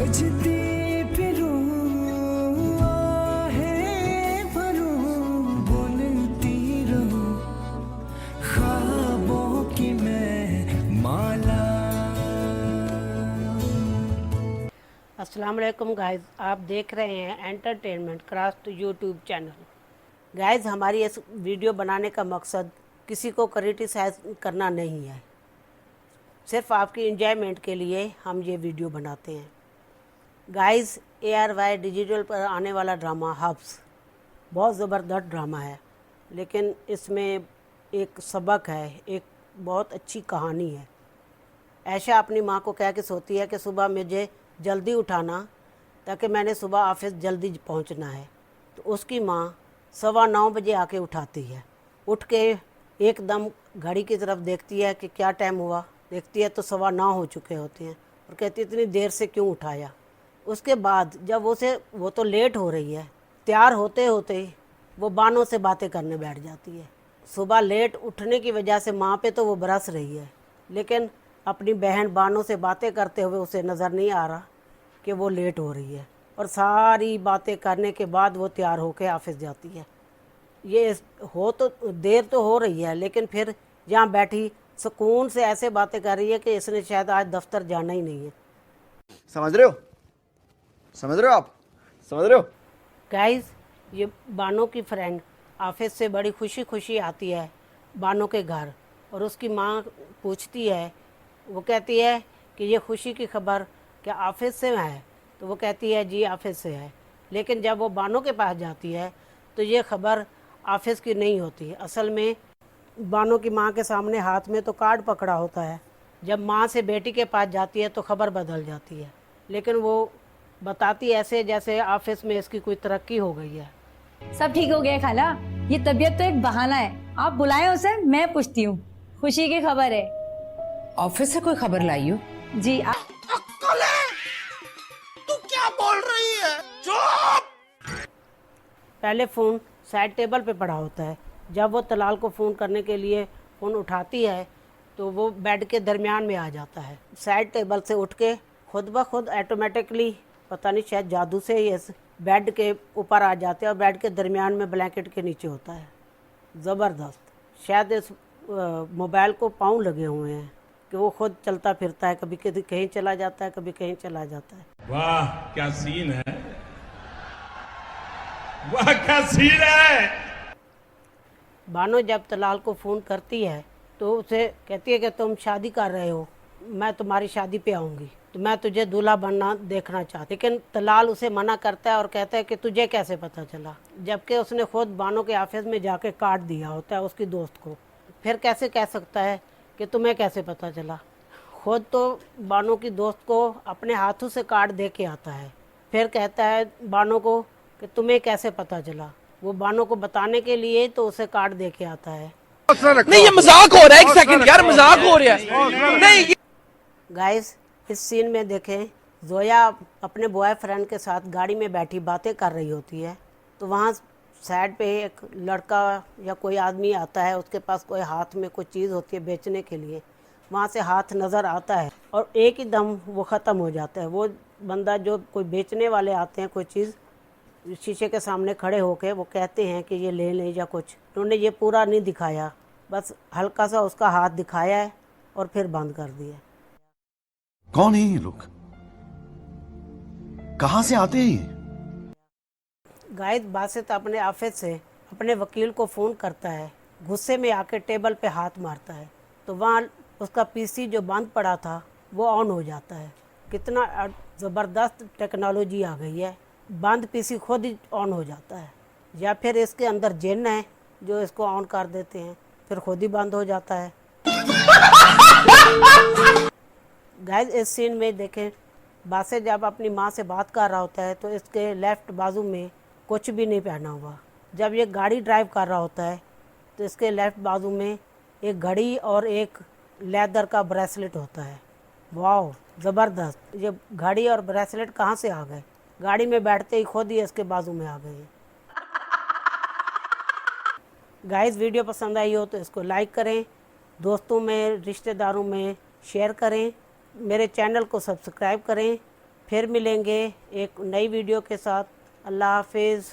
सजती फिरूं आहें भरूं बुनती रहूं ख्वाबों की मैं माला। अस्सलाम वालेकुम गाइस, आप देख रहे हैं entertainment craft YouTube channel. Guys, हमारी इस वीडियो बनाने का मकसद किसी को क्रिटिसाइज करना नहीं है, सिर्फ आपकी एंजॉयमेंट के लिए हम ये वीडियो बनाते हैं। गाइस, ARY डिजिटल पर आने वाला ड्रामा हब्स बहुत ज़बरदस्त ड्रामा है, लेकिन इसमें एक सबक है, एक बहुत अच्छी कहानी है। ऐशा अपनी माँ को कह के सोती है कि सुबह मुझे जल्दी उठाना ताकि मैंने सुबह ऑफिस जल्दी पहुँचना है। तो उसकी माँ 9:15 बजे आके उठाती है। उठ के एकदम घड़ी की तरफ देखती है कि क्या टाइम हुआ, देखती है तो 9:15 हो चुके होते हैं और कहती है इतनी देर से क्यों उठाया। उसके बाद जब वो तो लेट हो रही है, तैयार होते होते वो बानों से बातें करने बैठ जाती है। सुबह लेट उठने की वजह से माँ पे तो वो बरस रही है, लेकिन अपनी बहन बानों से बातें करते हुए उसे नज़र नहीं आ रहा कि वो लेट हो रही है। और सारी बातें करने के बाद वो तैयार होकर ऑफिस जाती है। ये हो तो देर तो हो रही है, लेकिन फिर यहाँ बैठी सुकून से ऐसे बातें कर रही है कि इसने शायद आज दफ्तर जाना ही नहीं है। समझ रहे हो? समझ रहे हो आप? समझ रहे हो? गाइस, ये बानो की फ्रेंड ऑफिस से बड़ी खुशी खुशी आती है बानो के घर, और उसकी माँ पूछती है, वो कहती है कि ये खुशी की खबर क्या ऑफिस से है? तो वो कहती है जी ऑफिस से है। लेकिन जब वो बानो के पास जाती है तो ये खबर ऑफिस की नहीं होती। असल में बानो की माँ के सामने हाथ में तो कार्ड पकड़ा होता है। जब माँ से बेटी के पास जाती है तो खबर बदल जाती है, लेकिन वो बताती ऐसे जैसे ऑफिस में इसकी कोई तरक्की हो गई है। सब ठीक हो गया खाला, ये तबीयत तो एक बहाना है। आप बुलाएं उसे, मैं पूछती हूँ। खुशी की खबर है। ऑफिस से कोई खबर लाई हो? जी अक्कल है? तू क्या बोल रही है? चुप! पहले फ़ोन साइड टेबल पे पड़ा होता है। जब वो तलाल को फ़ोन करने के लिए फ़ोन उठाती है तो वो बेड के दरमियान में आ जाता है। साइड टेबल से उठ के खुद ब खुद ऑटोमेटिकली, पता नहीं शायद जादू से ही इस बेड के ऊपर आ जाते हैं और बेड के दरमियान में ब्लैंकेट के नीचे होता है। ज़बरदस्त। शायद इस मोबाइल को पाँव लगे हुए हैं कि वो खुद चलता फिरता है, कभी कभी कहीं चला जाता है, कभी कहीं चला जाता है। वाह क्या सीन है, वाह क्या सीन है। बानो जब तलाल को फ़ोन करती है तो उसे कहती है कि तुम शादी कर रहे हो, मैं तुम्हारी शादी पे आऊँगी, तो मैं तुझे दूल्हा बनना देखना चाहती। लेकिन तलाल उसे मना करता है और कहता है कि तुझे कैसे पता चला, जबकि उसने खुद बानो के ऑफिस में जाके काट दिया होता है उसकी दोस्त को। फिर कैसे कह सकता है कि तुम्हें कैसे पता चला? खुद तो बानो की दोस्त को अपने हाथों से कार्ड दे के आता है, फिर कहता है बानो को कि तुम्हें कैसे पता चला। वो बानो को बताने के लिए तो उसे कार्ड दे के आता है। नहीं, ये मजाक हो रहा है। एक सेकंड यार, मजाक हो रहा है। नहीं गाइस, इस सीन में देखें, जोया अपने बॉयफ्रेंड के साथ गाड़ी में बैठी बातें कर रही होती है, तो वहाँ साइड पे एक लड़का या कोई आदमी आता है, उसके पास कोई हाथ में कोई चीज़ होती है बेचने के लिए। वहाँ से हाथ नज़र आता है और एक ही दम वो ख़त्म हो जाता है। वो बंदा, जो कोई बेचने वाले आते हैं कोई चीज़, शीशे के सामने खड़े होकर वो कहते हैं कि ये ले लें या कुछ, उन्होंने ये पूरा नहीं दिखाया, बस हल्का सा उसका हाथ दिखाया है और फिर बंद कर दिया। कौन है ये लोग? कहां से आते हैं ये? गायद बासित अपने ऑफिस से अपने वकील को फ़ोन करता है, गुस्से में आकर टेबल पे हाथ मारता है, तो वहाँ उसका पीसी जो बंद पड़ा था वो ऑन हो जाता है। कितना ज़बरदस्त टेक्नोलॉजी आ गई है, बंद पीसी खुद ही ऑन हो जाता है। या फिर इसके अंदर जिन है जो इसको ऑन कर देते हैं, फिर खुद ही बंद हो जाता है। गाइस, इस सीन में देखें, बासित जब अपनी माँ से बात कर रहा होता है तो इसके लेफ़्ट बाजू में कुछ भी नहीं पहना हुआ। जब ये गाड़ी ड्राइव कर रहा होता है तो इसके लेफ़्ट बाजू में एक घड़ी और एक लेदर का ब्रेसलेट होता है। वाह, ज़बरदस्त। ये घड़ी और ब्रेसलेट कहाँ से आ गए? गाड़ी में बैठते ही खुद ही इसके बाजू में आ गए। गाइस, वीडियो पसंद आई हो तो इसको लाइक करें, दोस्तों में, रिश्तेदारों में शेयर करें, मेरे चैनल को सब्सक्राइब करें। फिर मिलेंगे एक नई वीडियो के साथ। अल्लाह हाफिज़।